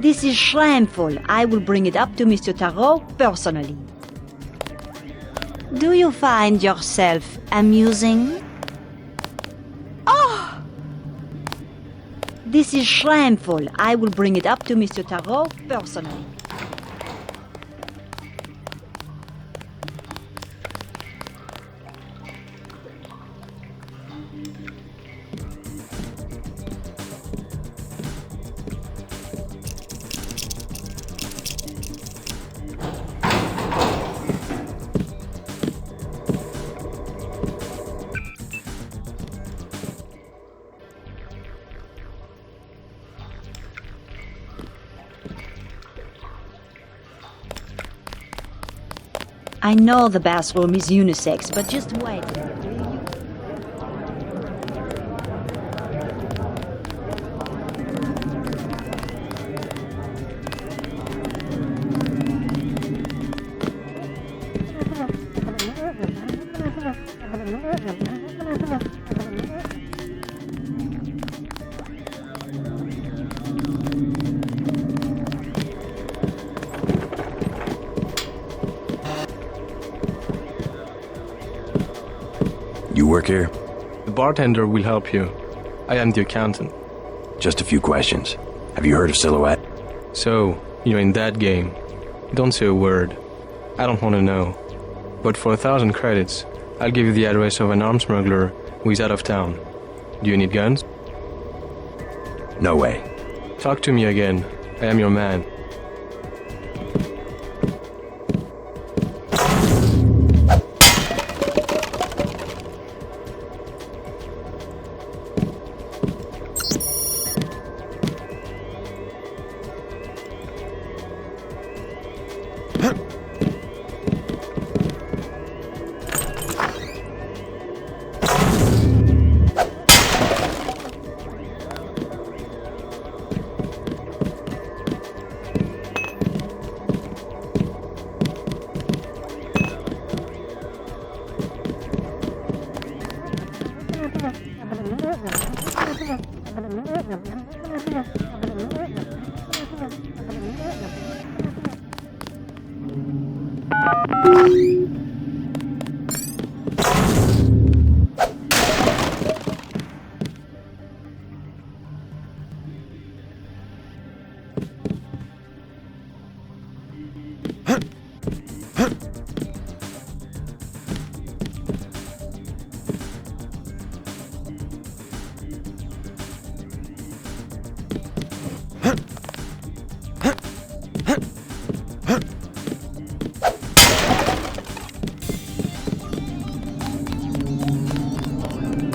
This is shameful. I will bring it up to Mr. Tarot personally. Do you find yourself amusing? Oh! This is shameful. I will bring it up to Mr. Tarot personally. I know the bathroom is unisex, but just wait a minute, will you? You work here? The bartender will help you. I am the accountant. Just a few questions. Have you heard of Silhouette? So, you're in that game. Don't say a word. I don't want to know. But for 1,000 credits, I'll give you the address of an arms smuggler who is out of town. Do you need guns? No way. Talk to me again. I am your man.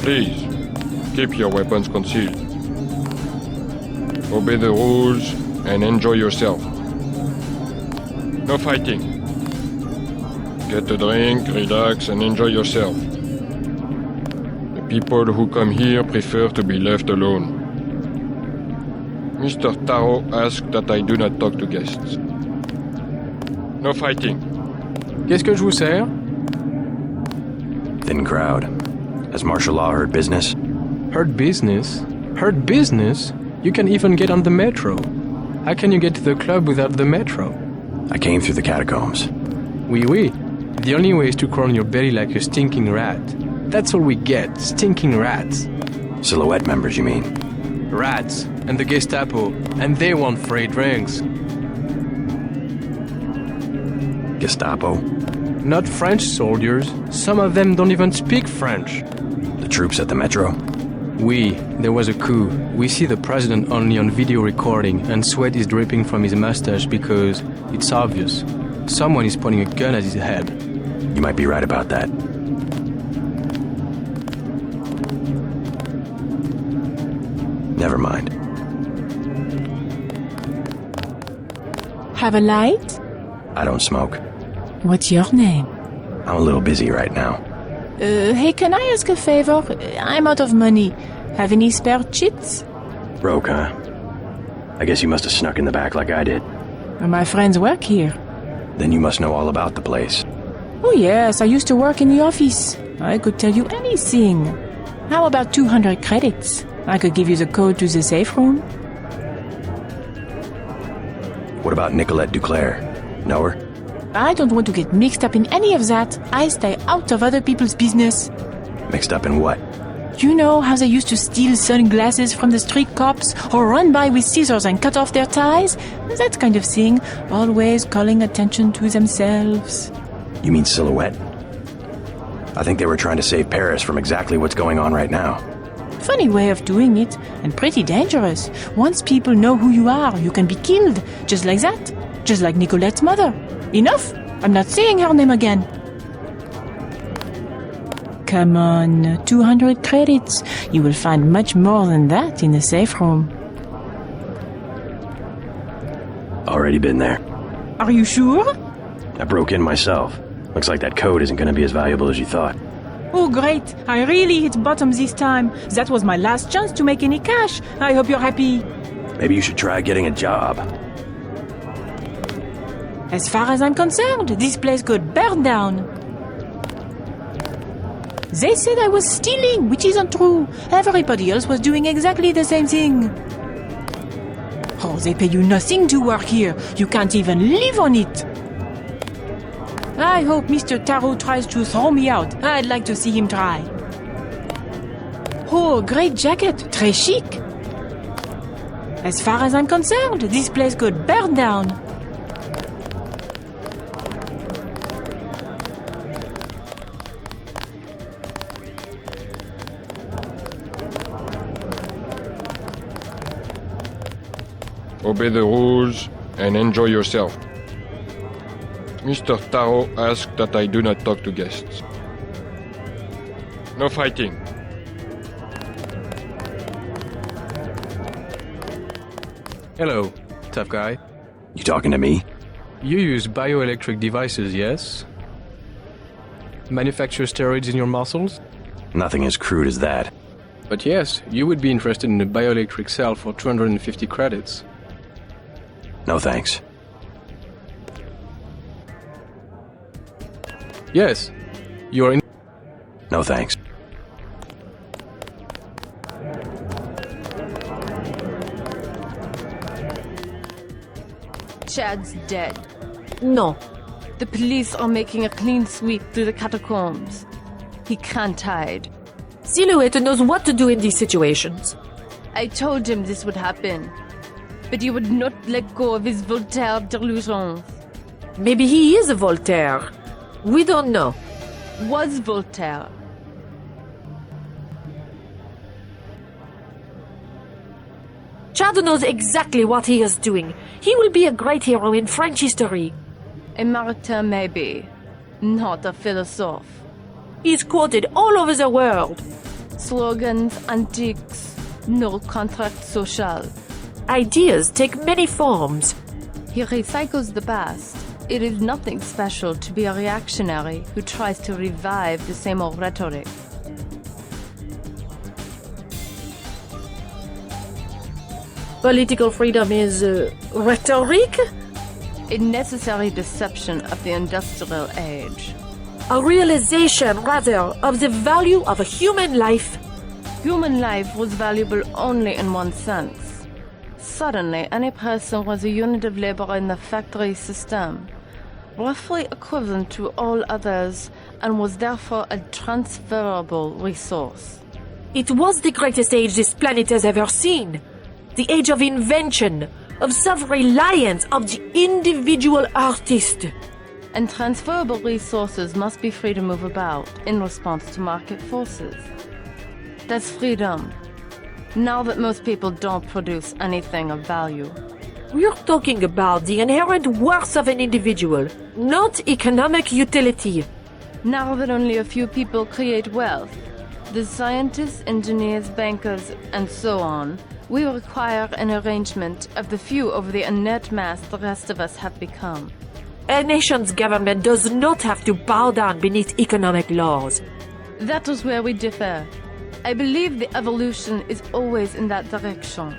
Please, keep your weapons concealed. Obey the rules and enjoy yourself. No fighting. Get a drink, relax, and enjoy yourself. The people who come here prefer to be left alone. Mr. Taro asked that I do not talk to guests. No fighting. Qu'est-ce que je vous sers? Thin crowd. Has martial law heard business? Heard business? Heard business? You can even get on the metro. How can you get to the club without the metro? I came through the catacombs. Oui, oui. The only way is to crawl on your belly like a stinking rat. That's all we get, stinking rats. Silhouette members, you mean? Rats, and the Gestapo, and they want free drinks. Gestapo? Not French soldiers. Some of them don't even speak French. The troops at the metro? Oui, there was a coup. We see the president only on video recording, and sweat is dripping from his mustache because it's obvious. Someone is pointing a gun at his head. You might be right about that. Never mind. Have a light? I don't smoke. What's your name? I'm a little busy right now. Hey, can I ask a favor? I'm out of money. Have any spare chits? Broke, huh? I guess you must have snuck in the back like I did. My friends work here. Then you must know all about the place. Oh yes, I used to work in the office. I could tell you anything. How about 200 credits? I could give you the code to the safe room. What about Nicolette Duclair? Know her? I don't want to get mixed up in any of that. I stay out of other people's business. Mixed up in what? You know how they used to steal sunglasses from the street cops or run by with scissors and cut off their ties? That kind of thing, always calling attention to themselves. You mean Silhouette? I think they were trying to save Paris from exactly what's going on right now. Funny way of doing it, and pretty dangerous. Once people know who you are, you can be killed, just like that. Just like Nicolette's mother. Enough? I'm not saying her name again. Come on, 200 credits. You will find much more than that in the safe room. Already been there. Are you sure? I broke in myself. Looks like that code isn't going to be as valuable as you thought. Oh, great. I really hit bottom this time. That was my last chance to make any cash. I hope you're happy. Maybe you should try getting a job. As far as I'm concerned, this place could burn down. They said I was stealing, which isn't true. Everybody else was doing exactly the same thing. Oh, they pay you nothing to work here. You can't even live on it. I hope Mr. Tarot tries to throw me out. I'd like to see him try. Oh, great jacket. Très chic. As far as I'm concerned, this place could burn down. Obey the rules and enjoy yourself. Mr. Taro asked that I do not talk to guests. No fighting. Hello, tough guy. You talking to me? You use bioelectric devices, yes? Manufacture steroids in your muscles? Nothing as crude as that. But yes, you would be interested in a bioelectric cell for 250 credits. No thanks. Yes, you are in. No thanks. Chad's dead. No. The police are making a clean sweep through the catacombs. He can't hide. Silhouette knows what to do in these situations. I told him this would happen. But he would not let go of his Voltaire delusions. Maybe he is a Voltaire. We don't know. Was Voltaire. Chad knows exactly what he is doing. He will be a great hero in French history. A martyr maybe, not a philosophe. He's quoted all over the world. Slogans, antiques, no contract social. Ideas take many forms. He recycles the past. It is nothing special to be a reactionary who tries to revive the same old rhetoric. Political freedom is rhetoric? A necessary deception of the industrial age. A realization, rather, of the value of a human life. Human life was valuable only in one sense. Suddenly, any person was a unit of labor in the factory system, roughly equivalent to all others, and was therefore a transferable resource. It was the greatest age this planet has ever seen. The age of invention, of self-reliance, of the individual artist. And transferable resources must be free to move about in response to market forces. That's freedom. Now that most people don't produce anything of value. We're talking about the inherent worth of an individual, not economic utility. Now that only a few people create wealth, the scientists, engineers, bankers, and so on, we require an arrangement of the few over the inert mass the rest of us have become. A nation's government does not have to bow down beneath economic laws. That is where we differ. I believe the evolution is always in that direction.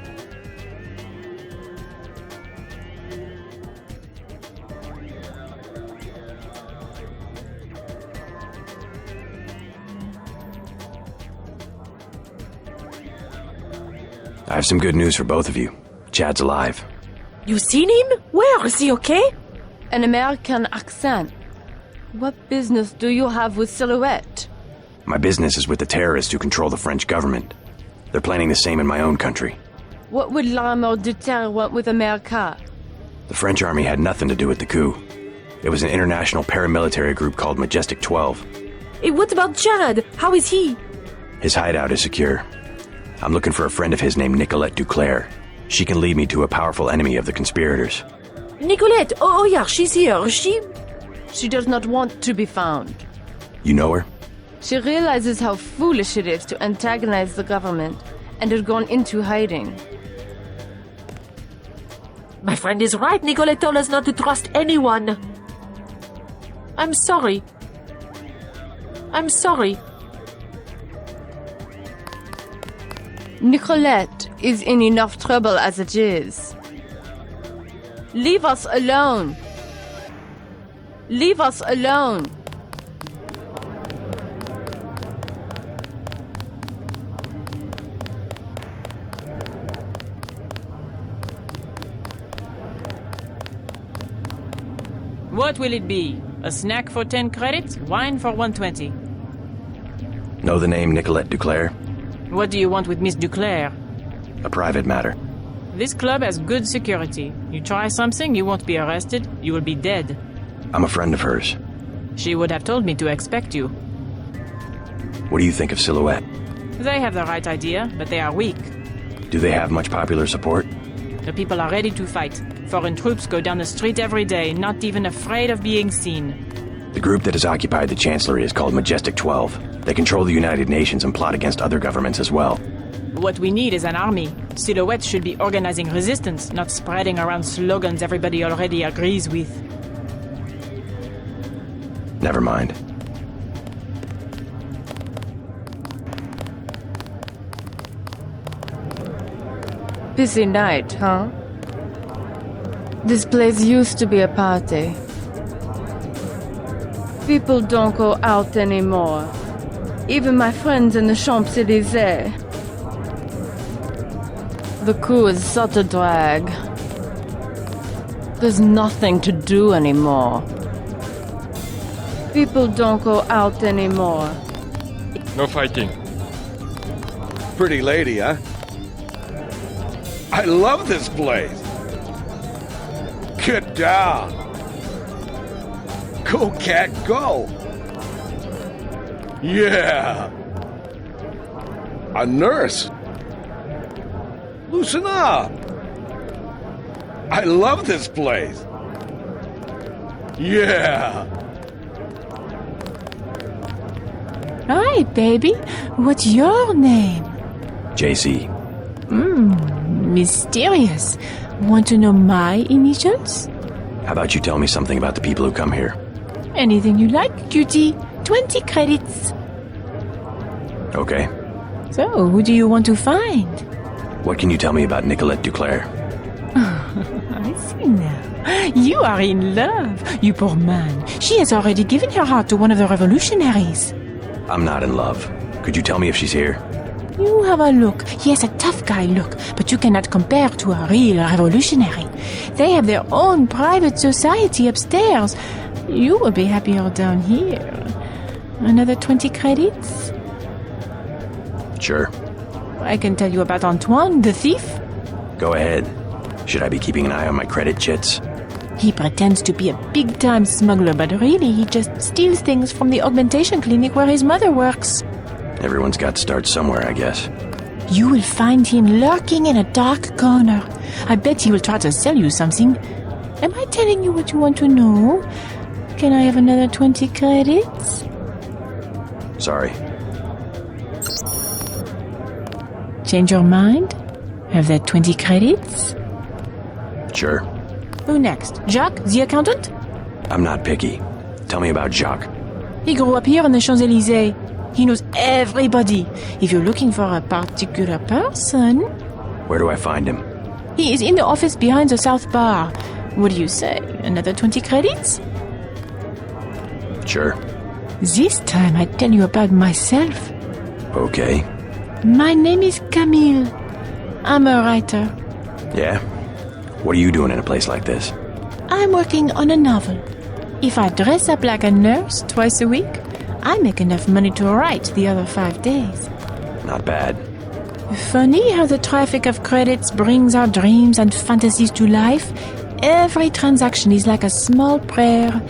I have some good news for both of you. Chad's alive. You seen him? Where? Is he okay? An American accent. What business do you have with Silhouette? My business is with the terrorists who control the French government. They're planning the same in my own country. What would l'armée de terre want with America? The French army had nothing to do with the coup. It was an international paramilitary group called Majestic 12. Hey, what about Jared? How is he? His hideout is secure. I'm looking for a friend of his named Nicolette Duclair. She can lead me to a powerful enemy of the conspirators. Nicolette! Oh yeah, she's here. She does not want to be found. You know her? She realizes how foolish it is to antagonize the government and has gone into hiding. My friend is right. Nicolette told us not to trust anyone. I'm sorry. Nicolette is in enough trouble as it is. Leave us alone. Leave us alone. What will it be? A snack for 10 credits? Wine for 120. Know the name Nicolette Duclair? What do you want with Miss Duclair? A private matter. This club has good security. You try something, you won't be arrested. You will be dead. I'm a friend of hers. She would have told me to expect you. What do you think of Silhouette? They have the right idea, but they are weak. Do they have much popular support? The people are ready to fight. Foreign troops go down the street every day, not even afraid of being seen. The group that has occupied the Chancellery is called Majestic 12. They control the United Nations and plot against other governments as well. What we need is an army. Silhouette should be organizing resistance, not spreading around slogans everybody already agrees with. Never mind. Busy night, huh? This place used to be a party. People don't go out anymore. Even my friends in the Champs-Élysées. The coup is such a drag. There's nothing to do anymore. People don't go out anymore. No fighting. Pretty lady, huh? I love this place. Get down. Go, cat, go. Yeah. A nurse. Loosen up. I love this place. Yeah. Hi, baby. What's your name? JC. Mysterious. Want to know my initials? How about you tell me something about the people who come here? Anything you like, cutie. 20 credits. Okay. So, who do you want to find? What can you tell me about Nicolette Duclair? I see now. You are in love, you poor man. She has already given her heart to one of the revolutionaries. I'm not in love. Could you tell me if she's here? You have a look. Yes, a tough guy look, but you cannot compare to a real revolutionary. They have their own private society upstairs. You will be happier down here. Another 20 credits? Sure. I can tell you about Antoine, the thief. Go ahead. Should I be keeping an eye on my credit chits? He pretends to be a big-time smuggler, but really he just steals things from the augmentation clinic where his mother works. Everyone's got to start somewhere, I guess. You will find him lurking in a dark corner. I bet he will try to sell you something. Am I telling you what you want to know? Can I have another 20 credits? Sorry. Change your mind? Have that 20 credits? Sure. Who next? Jacques, the accountant? I'm not picky. Tell me about Jacques. He grew up here on the Champs-Élysées. He knows everybody. If you're looking for a particular person... Where do I find him? He is in the office behind the South Bar. What do you say? Another 20 credits? Sure. This time I tell you about myself. Okay. My name is Camille. I'm a writer. Yeah? What are you doing in a place like this? I'm working on a novel. If I dress up like a nurse twice a week, I make enough money to write the other 5 days. Not bad. Funny how the traffic of credits brings our dreams and fantasies to life. Every transaction is like a small prayer.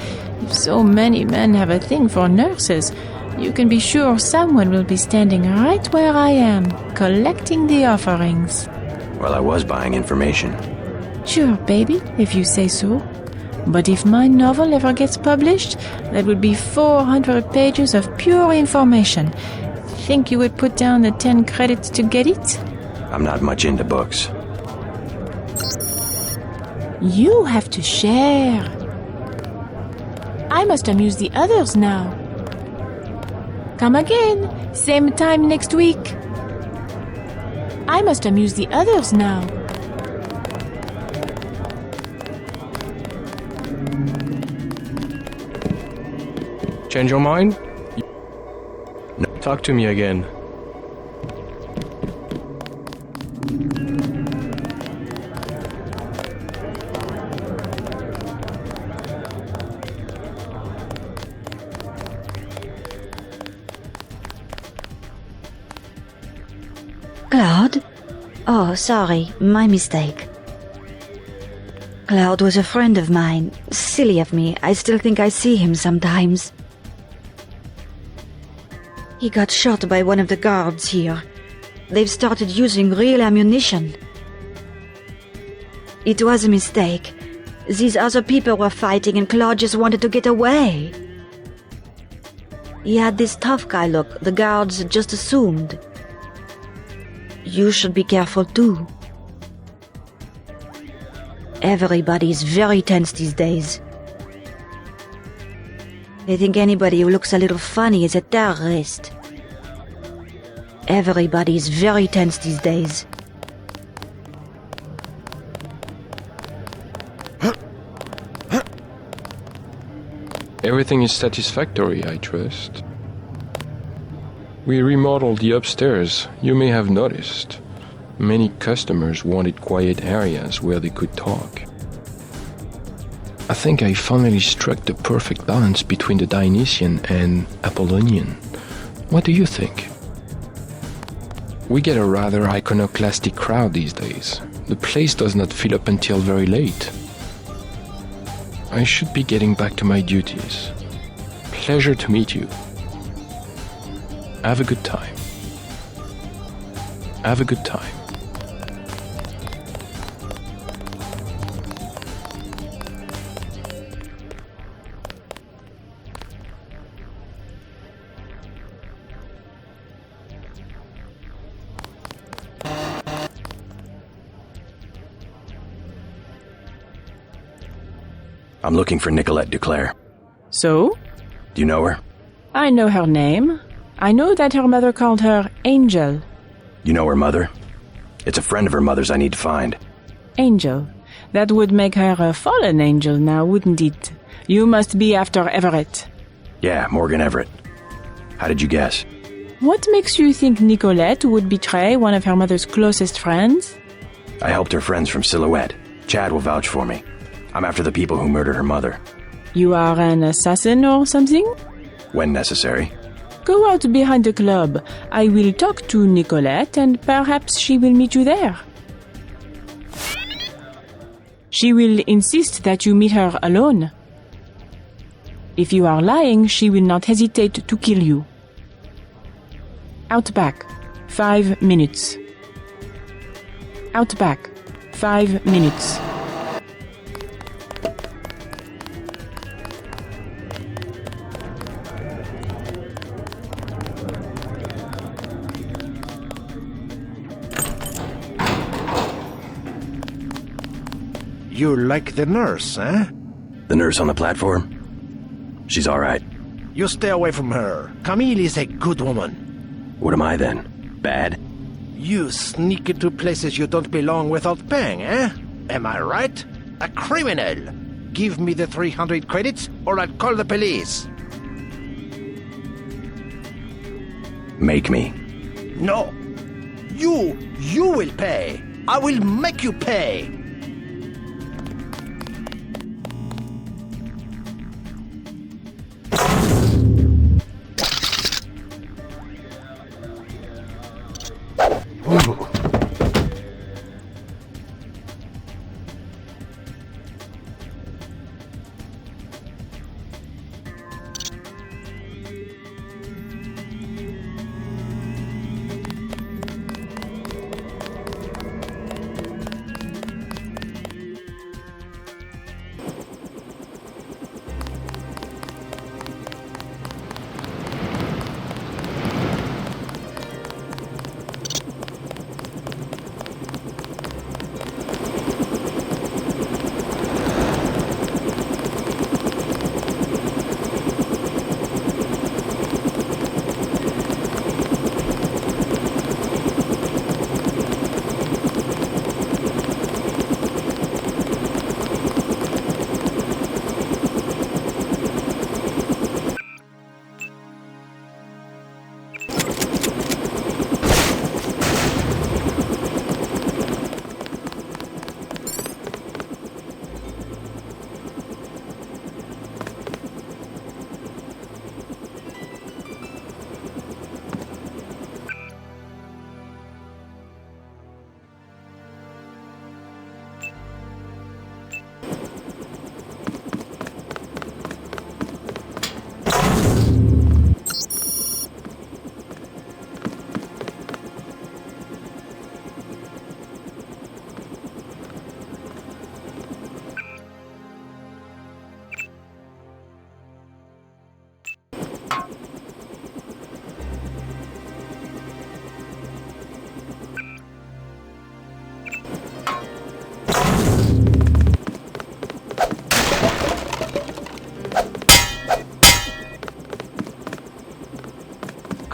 If so many men have a thing for nurses, you can be sure someone will be standing right where I am, collecting the offerings. Well, I was buying information. Sure, baby, if you say so. But if my novel ever gets published, that would be 400 pages of pure information. Think you would put down the 10 credits to get it? I'm not much into books. You have to share. I must amuse the others now. Come again, same time next week. I must amuse the others now. Change your mind? No. Talk to me again. Claude? Oh, sorry, my mistake. Claude was a friend of mine. Silly of me, I still think I see him sometimes. He got shot by one of the guards here. They've started using real ammunition. It was a mistake. These other people were fighting and Claude just wanted to get away. He had this tough guy look the guards just assumed. You should be careful too. Everybody's very tense these days. They think anybody who looks a little funny is a terrorist. Everybody's very tense these days. Everything is satisfactory, I trust. We remodeled the upstairs, you may have noticed. Many customers wanted quiet areas where they could talk. I think I finally struck the perfect balance between the Dionysian and Apollonian. What do you think? We get a rather iconoclastic crowd these days. The place does not fill up until very late. I should be getting back to my duties. Pleasure to meet you. Have a good time. Have a good time. I'm looking for Nicolette Duclair. So? Do you know her? I know her name. I know that her mother called her Angel. You know her mother? It's a friend of her mother's I need to find. Angel. That would make her a fallen angel now, wouldn't it? You must be after Everett. Yeah, Morgan Everett. How did you guess? What makes you think Nicolette would betray one of her mother's closest friends? I helped her friends from Silhouette. Chad will vouch for me. I'm after the people who murdered her mother. You are an assassin or something? When necessary. Go out behind the club. I will talk to Nicolette and perhaps she will meet you there. She will insist that you meet her alone. If you are lying, she will not hesitate to kill you. Out back, 5 minutes. Out back, 5 minutes. You like the nurse, eh? The nurse on the platform? She's all right. You stay away from her. Camille is a good woman. What am I then? Bad? You sneak into places you don't belong without paying, eh? Am I right? A criminal! Give me the 300 credits or I'll call the police. Make me. No. You will pay. I will make you pay.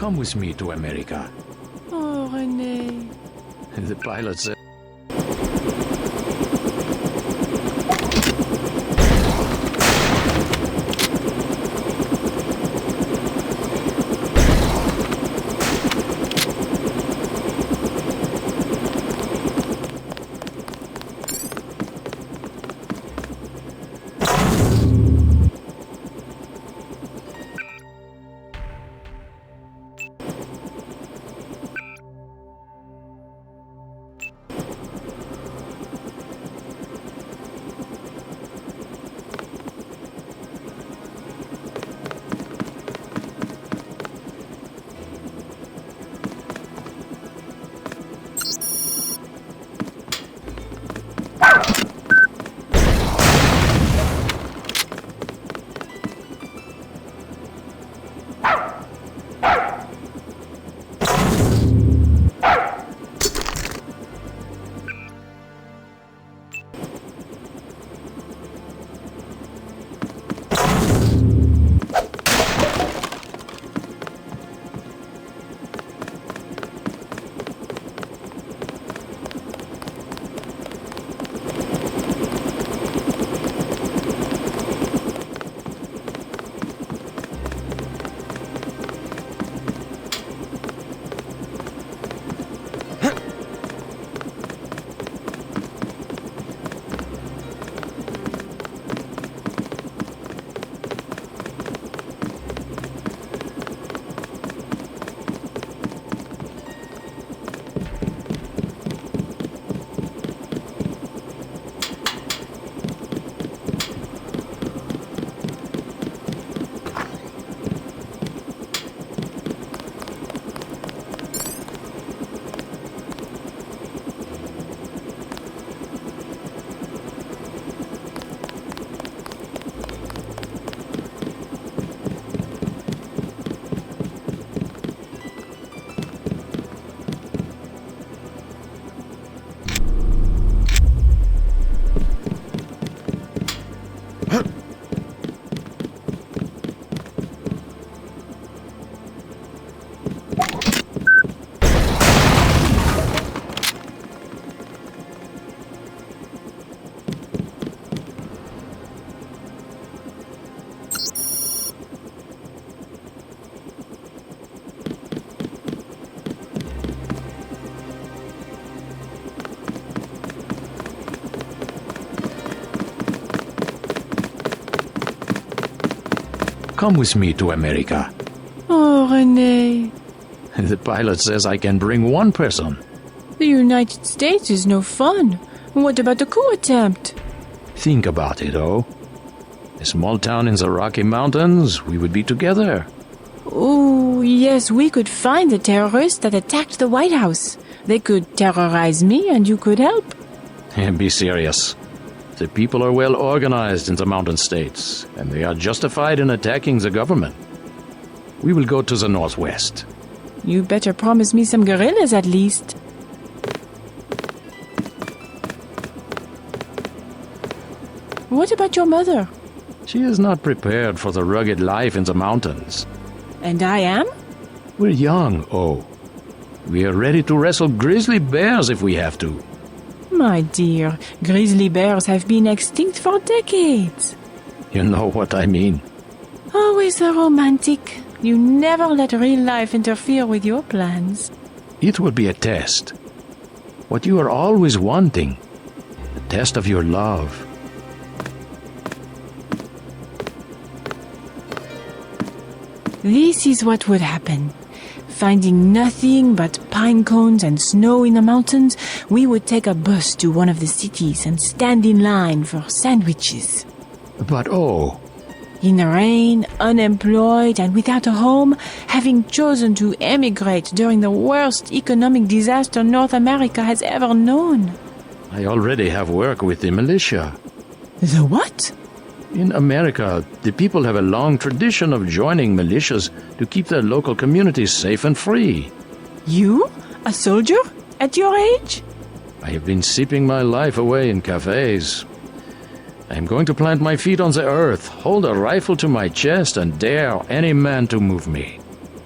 Come with me to America. Oh, René. The pilot said. Come with me to America. Oh, René. The pilot says I can bring one person. The United States is no fun. What about the coup attempt? Think about it, oh. A small town in the Rocky Mountains, we would be together. Oh, yes, we could find the terrorists that attacked the White House. They could terrorize me and you could help. Be serious. The people are well organized in the mountain states, and they are justified in attacking the government. We will go to the northwest. You better promise me some guerrillas at least. What about your mother? She is not prepared for the rugged life in the mountains. And I am? We're young, oh. We are ready to wrestle grizzly bears if we have to. My dear, grizzly bears have been extinct for decades. You know what I mean. Always a romantic. You never let real life interfere with your plans. It will be a test. What you are always wanting. A test of your love. This is what would happen. Finding nothing but pine cones and snow in the mountains, we would take a bus to one of the cities and stand in line for sandwiches. But oh, In the rain, unemployed and without a home, having chosen to emigrate during the worst economic disaster North America has ever known. I already have work with the militia. The what? In America, the people have a long tradition of joining militias to keep their local communities safe and free. You? A soldier? At your age? I have been sipping my life away in cafes. I am going to plant my feet on the earth, hold a rifle to my chest, and dare any man to move me.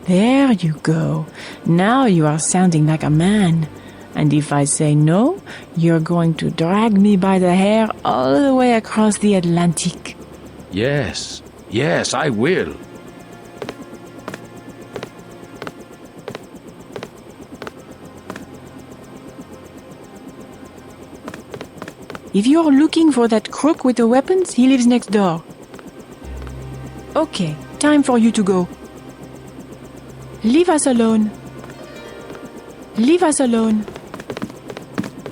There you go. Now you are sounding like a man. And if I say no, you're going to drag me by the hair all the way across the Atlantic. Yes, I will. If you're looking for that crook with the weapons, he lives next door. Okay, time for you to go. Leave us alone. Leave us alone.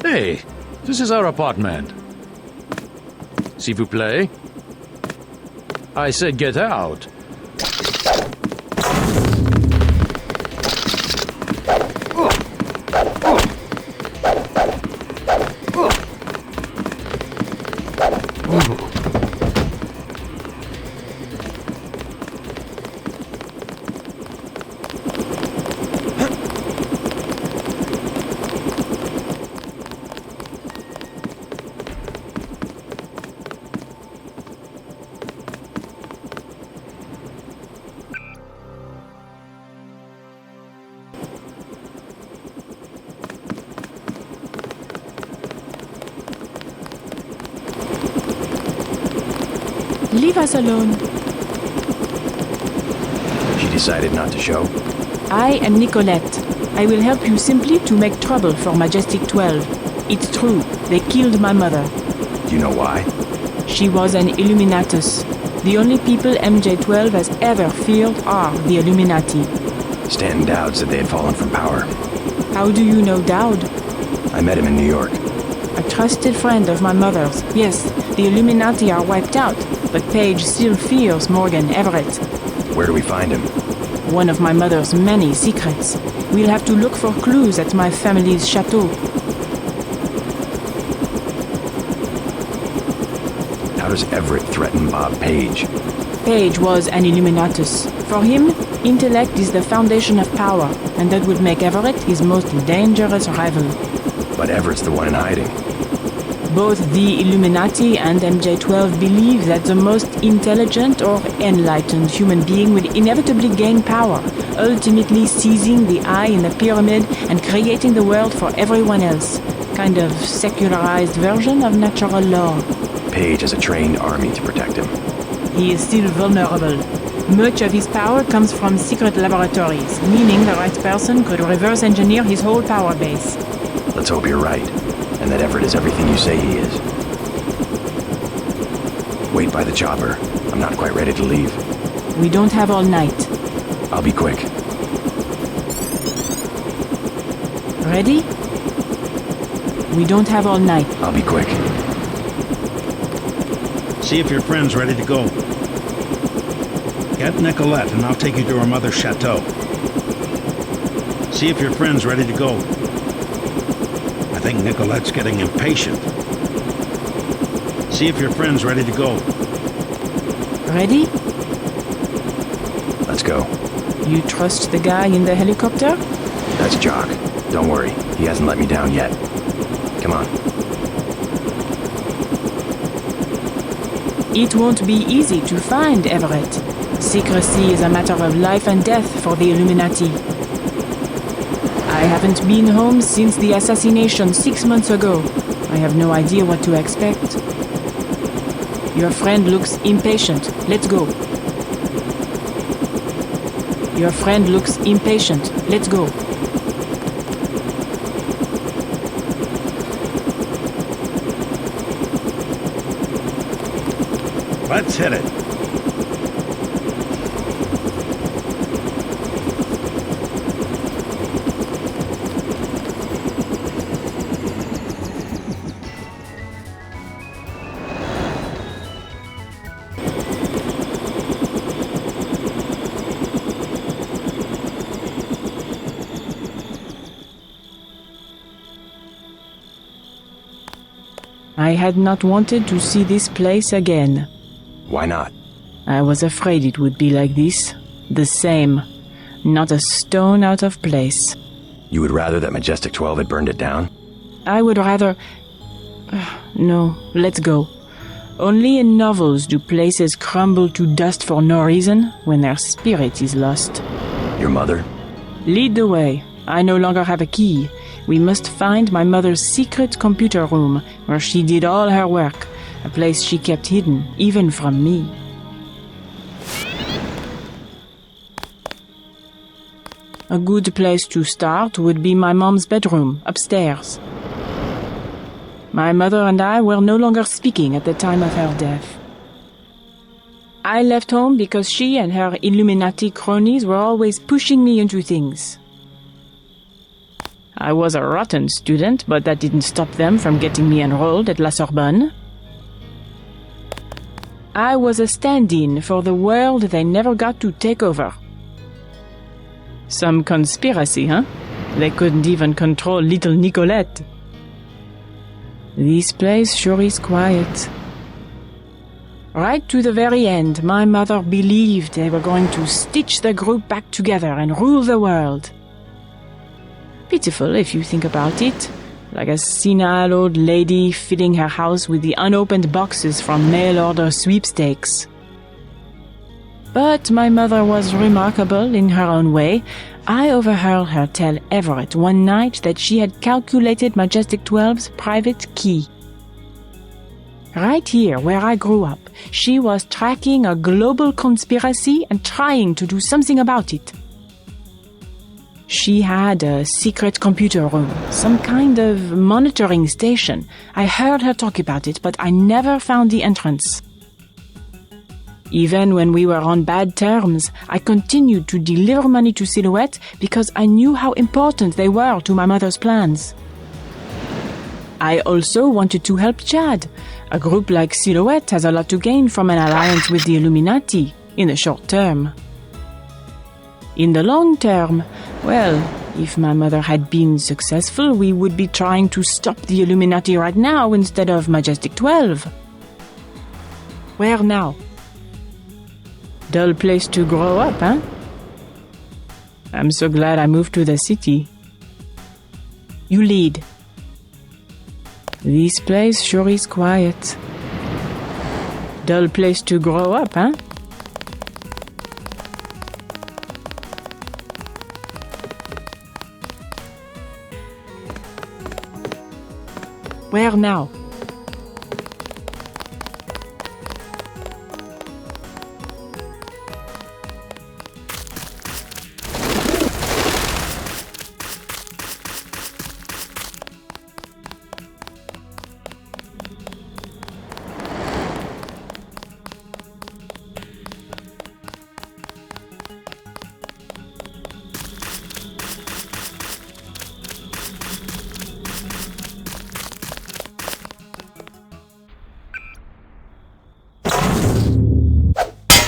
Hey, this is our apartment. S'il vous plaît. I said get out. Leave us alone. She decided not to show? I am Nicolette. I will help you simply to make trouble for Majestic 12. It's true, they killed my mother. Do you know why? She was an Illuminatus. The only people MJ12 has ever feared are the Illuminati. Stanton Dowd said they had fallen from power. How do you know Dowd? I met him in New York. A trusted friend of my mother's. Yes, the Illuminati are wiped out, but Paige still fears Morgan Everett. Where do we find him? One of my mother's many secrets. We'll have to look for clues at my family's chateau. How does Everett threaten Bob Page? Page was an Illuminatus. For him, intellect is the foundation of power, and that would make Everett his most dangerous rival. But Everett's the one in hiding. Both the Illuminati and MJ12 believe that the most intelligent or enlightened human being will inevitably gain power, ultimately seizing the eye in the pyramid and creating the world for everyone else. Kind of secularized version of natural law. Page has a trained army to protect him. He is still vulnerable. Much of his power comes from secret laboratories, meaning the right person could reverse engineer his whole power base. Let's hope you're right, and that Everett is everything you say he is. Wait by the chopper. I'm not quite ready to leave. We don't have all night. I'll be quick. Ready? We don't have all night. I'll be quick. See if your friend's ready to go. Get Nicolette and I'll take you to her mother's chateau. See if your friend's ready to go. I think Nicolette's getting impatient. See if your friend's ready to go. Ready? Let's go. You trust the guy in the helicopter? That's Jock. Don't worry, he hasn't let me down yet. Come on. It won't be easy to find Everett. Secrecy is a matter of life and death for the Illuminati. I haven't been home since the assassination 6 months ago. I have no idea what to expect. Your friend looks impatient. Let's go. Your friend looks impatient. Let's go. Let's hit it. I had not wanted to see this place again. Why not? I was afraid it would be like this. The same. Not a stone out of place. You would rather that Majestic 12 had burned it down? I would rather... No, let's go. Only in novels do places crumble to dust for no reason when their spirit is lost. Your mother? Lead the way. I no longer have a key. We must find my mother's secret computer room, where she did all her work, a place she kept hidden, even from me. A good place to start would be my mom's bedroom, upstairs. My mother and I were no longer speaking at the time of her death. I left home because she and her Illuminati cronies were always pushing me into things. I was a rotten student, but that didn't stop them from getting me enrolled at La Sorbonne. I was a stand-in for the world they never got to take over. Some conspiracy, huh? They couldn't even control little Nicolette. This place sure is quiet. Right to the very end, my mother believed they were going to stitch the group back together and rule the world. Pitiful if you think about it, like a senile old lady filling her house with the unopened boxes from mail-order sweepstakes. But my mother was remarkable in her own way. I overheard her tell Everett one night that she had calculated Majestic 12's private key. Right here, where I grew up, she was tracking a global conspiracy and trying to do something about it. She had a secret computer room, some kind of monitoring station. I heard her talk about it, but I never found the entrance. Even when we were on bad terms, I continued to deliver money to Silhouette because I knew how important they were to my mother's plans. I also wanted to help Chad. A group like Silhouette has a lot to gain from an alliance with the Illuminati, in the short term. In the long term, well, if my mother had been successful, we would be trying to stop the Illuminati right now instead of Majestic 12. Where now? Dull place to grow up, huh? I'm so glad I moved to the city. You lead. This place sure is quiet. Dull place to grow up, huh? Where now?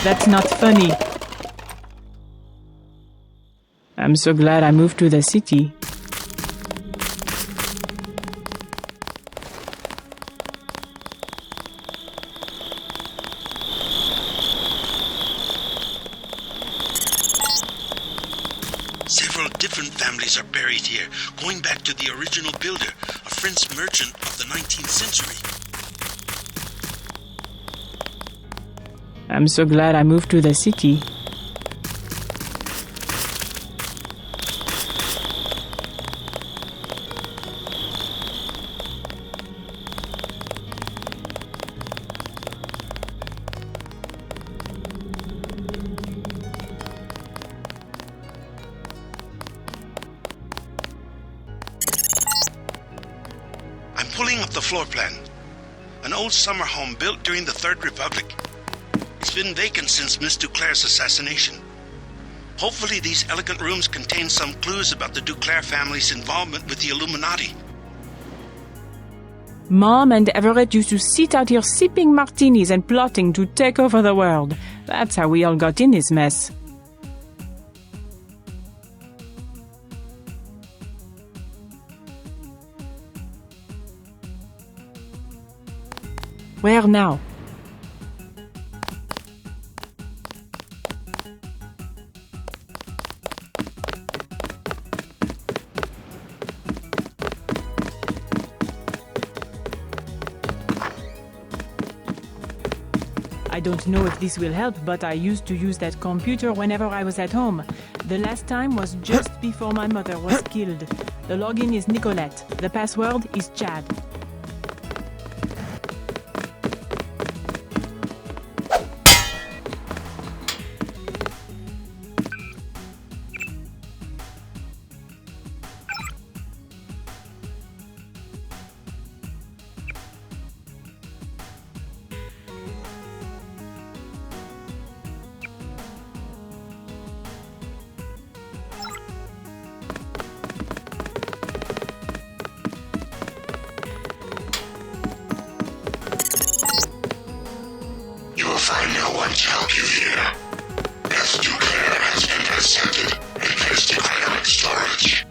That's not funny. I'm so glad I moved to the city. Several different families are buried here, going back to the original builder, a French merchant of the 19th century. I'm so glad I moved to the city. I'm pulling up the floor plan. An old summer home built during the Third Republic. It's been vacant since Miss Duclair's assassination. Hopefully these elegant rooms contain some clues about the Duclair family's involvement with the Illuminati. Mom and Everett used to sit out here sipping martinis and plotting to take over the world. That's how we all got in this mess. Where now? I don't know if this will help, but I used to use that computer whenever I was at home. The last time was just before my mother was killed. The login is Nicolette. The password is Chad. You will find no one to help you here. Death Duclair has been intercepted and placed in cryonic storage.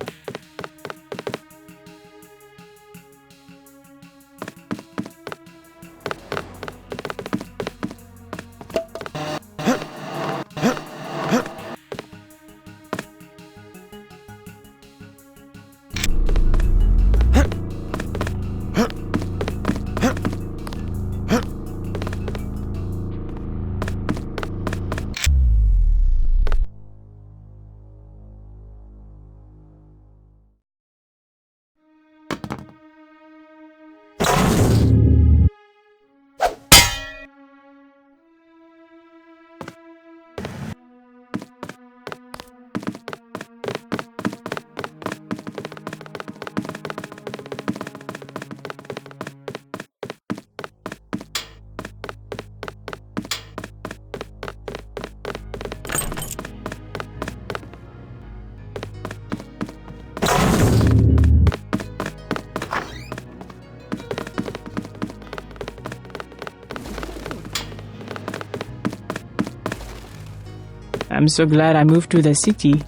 I'm so glad I moved to the city.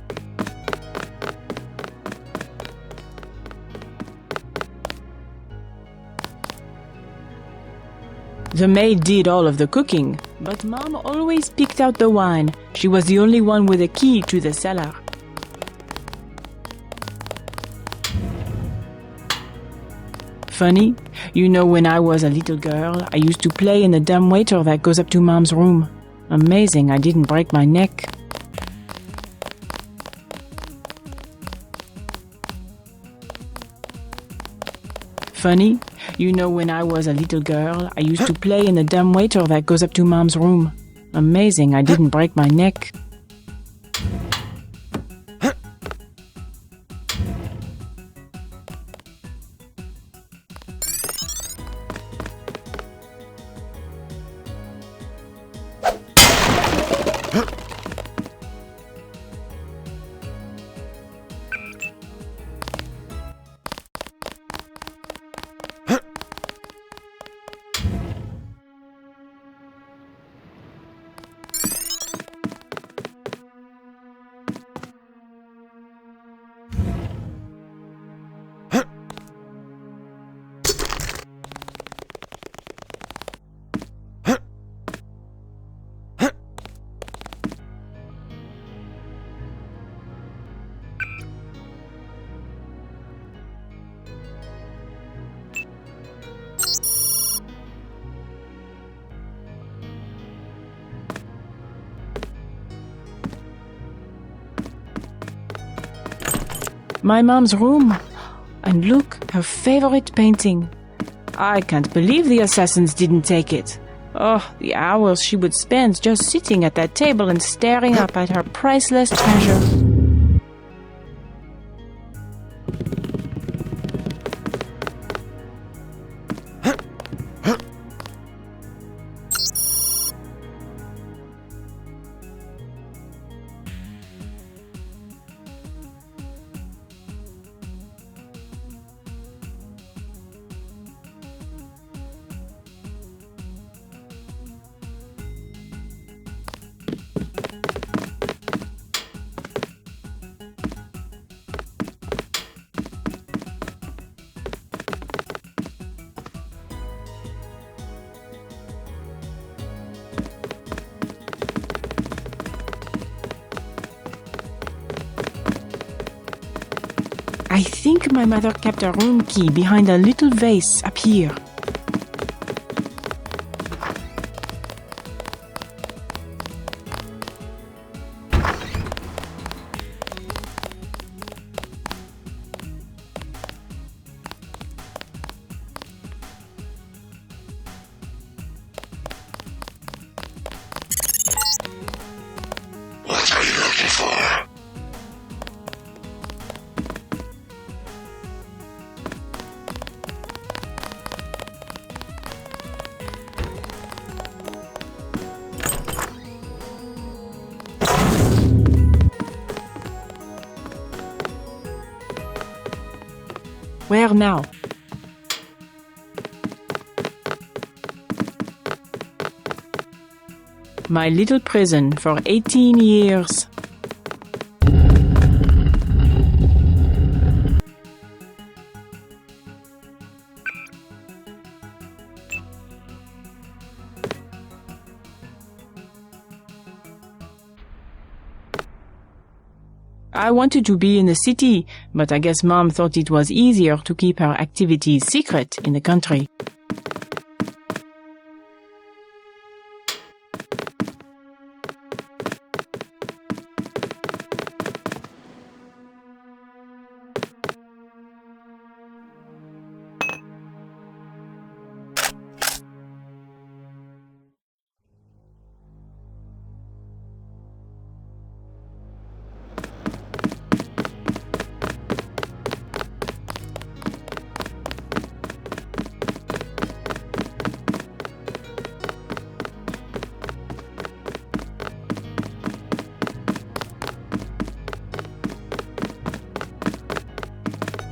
The maid did all of the cooking, but Mom always picked out the wine. She was the only one with a key to the cellar. Funny, you know, when I was a little girl, I used to play in the dumbwaiter that goes up to Mom's room. Amazing I didn't break my neck. Funny, you know, when I was a little girl, I used to play in the dumbwaiter that goes up to Mom's room. Amazing I didn't break my neck. My mom's room. And look, her favorite painting. I can't believe the assassins didn't take it. Oh, the hours she would spend just sitting at that table and staring up at her priceless treasure. I think my mother kept her room key behind a little vase up here. Where now? My little prison for 18 years. I wanted to be in the city, but I guess Mom thought it was easier to keep her activities secret in the country.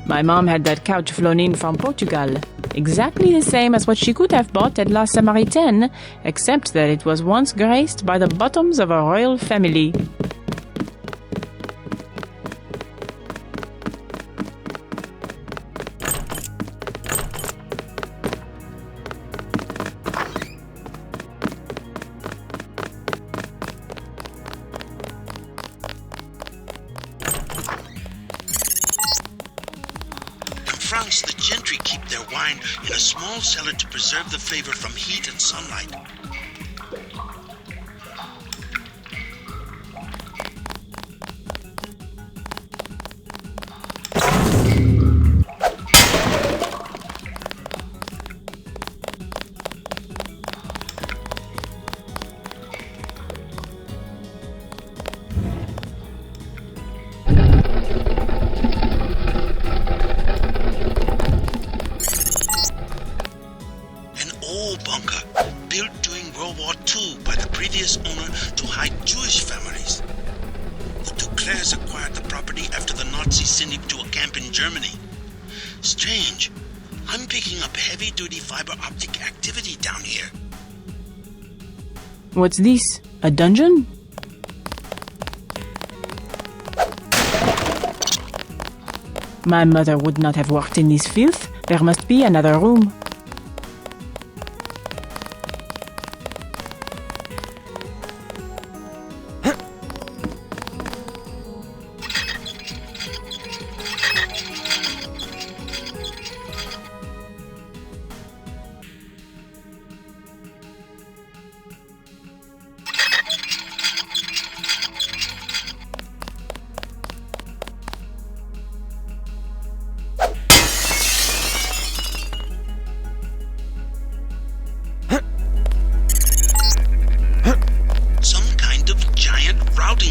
My mom had that couch flown in from Portugal, exactly the same as what she could have bought at La Samaritaine, except that it was once graced by the bottoms of a royal family. In France, the gentry keep their wine in a small cellar to preserve the flavor from heat and sunlight. Bunker, built during World War II by the previous owner to hide Jewish families. The Duclairs acquired the property after the Nazis sent him to a camp in Germany. Strange. I'm picking up heavy-duty fiber optic activity down here. What's this? A dungeon? My mother would not have worked in this filth. There must be another room.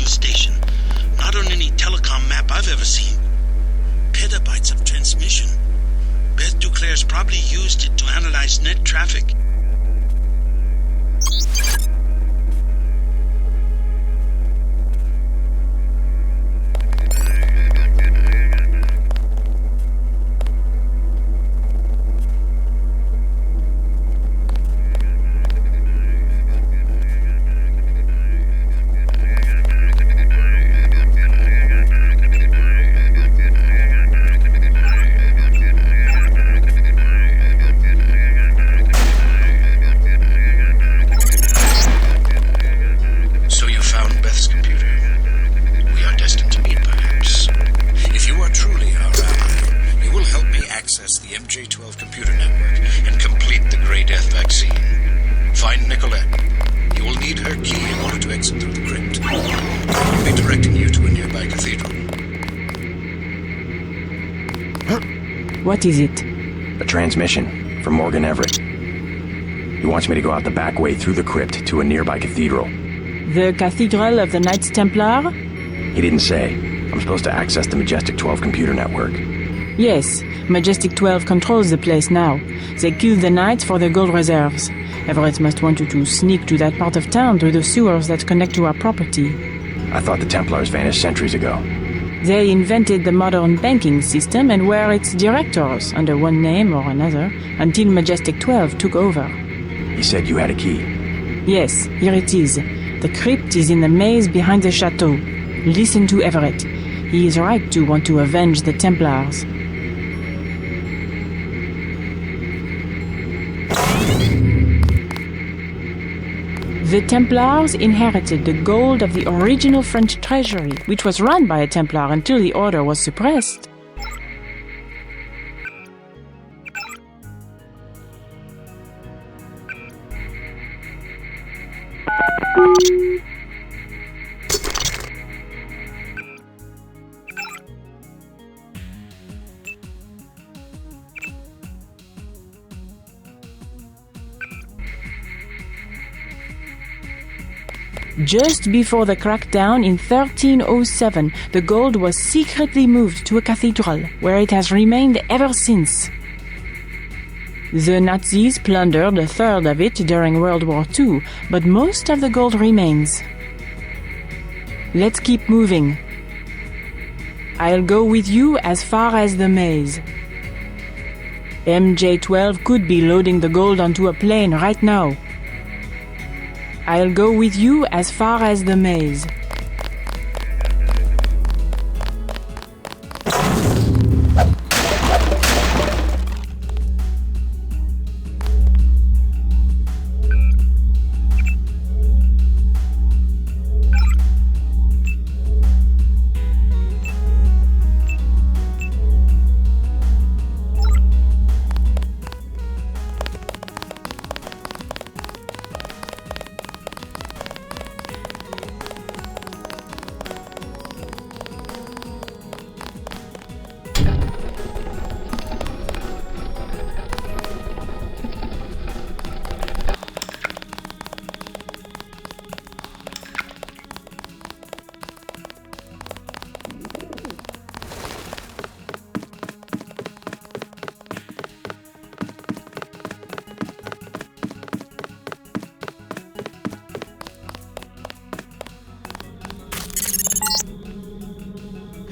Station. Not on any telecom map I've ever seen. Petabytes of transmission. Beth Duclair's probably used it to analyze net traffic. What is it? A transmission from Morgan Everett. He wants me to go out the back way through the crypt to a nearby cathedral. The Cathedral of the Knights Templar? He didn't say. I'm supposed to access the Majestic 12 computer network. Yes, Majestic 12 controls the place now. They kill the Knights for their gold reserves. Everett must want you to sneak to that part of town through the sewers that connect to our property. I thought the Templars vanished centuries ago. They invented the modern banking system and were its directors under one name or another until Majestic 12 took over. You said you had a key. Yes, here it is. The crypt is in the maze behind the chateau. Listen to Everett. He is right to want to avenge the Templars. The Templars inherited the gold of the original French treasury, which was run by a Templar until the order was suppressed. Just before the crackdown in 1307, the gold was secretly moved to a cathedral, where it has remained ever since. The Nazis plundered a third of it during World War II, but most of the gold remains. Let's keep moving. I'll go with you as far as the maze. MJ-12 could be loading the gold onto a plane right now. I'll go with you as far as the maze.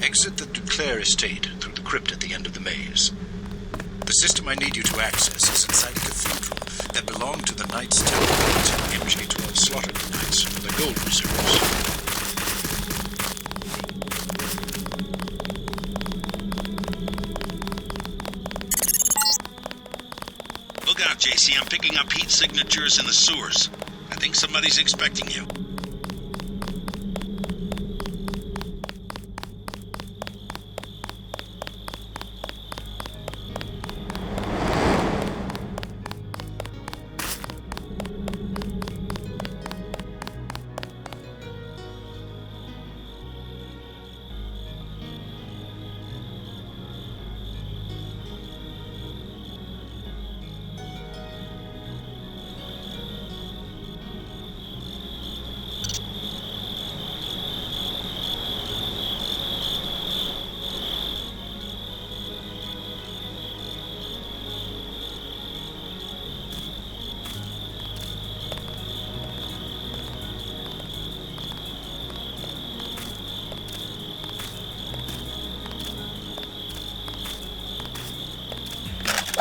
Exit the Duclair estate through the crypt at the end of the maze. The system I need you to access is inside a cathedral that belonged to the Knights Templar. MJ-12 slaughtered the Knights for their gold reserves. Look out, JC. I'm picking up heat signatures in the sewers. I think somebody's expecting you.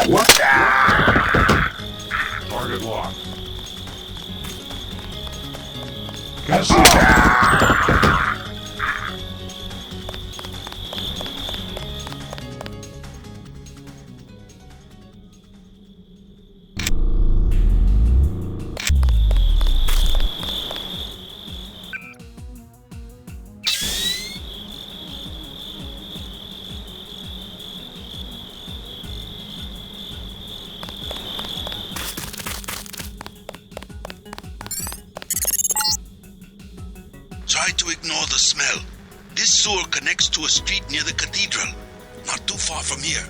What? Target locked. Try to ignore the smell. This sewer connects to a street near the cathedral, not too far from here.